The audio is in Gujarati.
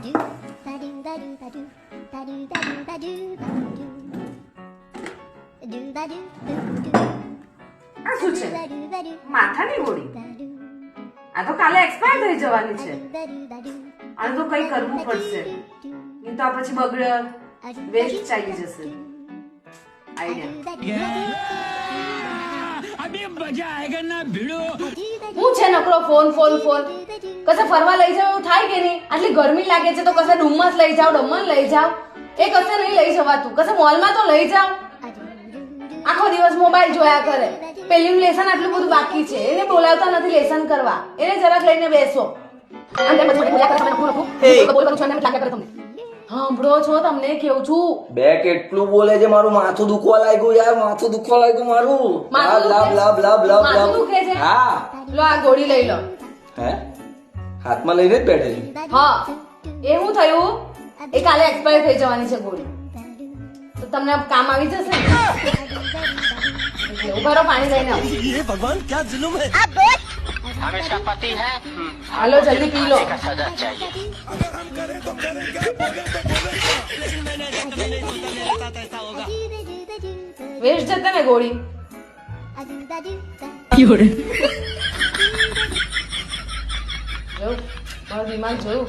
આ શું છે? માથાની ગોળી? આ તો કાલે એક્સપાયર થઈ જવાની છે. આને તો કઈ કરવું પડશે, નહીં તો આ પછી બગડે, વેસ્ટ ચાલી જશે. હું છે નકરો ફોન ફોન ફોન. કશે ફરવા લઈ જાવ એવું થાય કે નહીં? આટલી ગરમી લાગે છે તો કશે ડુમ્મસ લઈ જાવ, દમણ લઈ જાવ. એ કશે નહીં લઈ જવાતું. કશે મોલમાં તો લઈ જાવ. આખો દિવસ મોબાઈલ જોયા કરે. પેલીનું લેસન આટલું બધું બાકી છે, એને બોલાવતા નથી લેસન કરવા. એને જરાક લઈને બેસો. સાંભળો છો? તમને કેવું છું. બે કેટલું બોલે છે, મારું માથું દુખવા લાગ્યું યાર, માથું દુખવા લાગ્યું મારું. માથું દુખે છે? હા, લો આ ગોળી લઈ લો. હે હાથમાં લઈને જ બેઠેલી. હા, એ શું થયું? એ કાલે એક્સપાયર થઈ જવાની છે ગોળી, તો તમને કામ આવી જશે ને. ઉભા રહો, પાણી લઈને આવો. ये भगवान क्या जुल्म है। हम इसका पति है, હાલો જલ્દી પી લો. का सजा चाहिए। વેસ્ટ જશે ને ગોળી. જોયું મારું દિમાગ જોયું.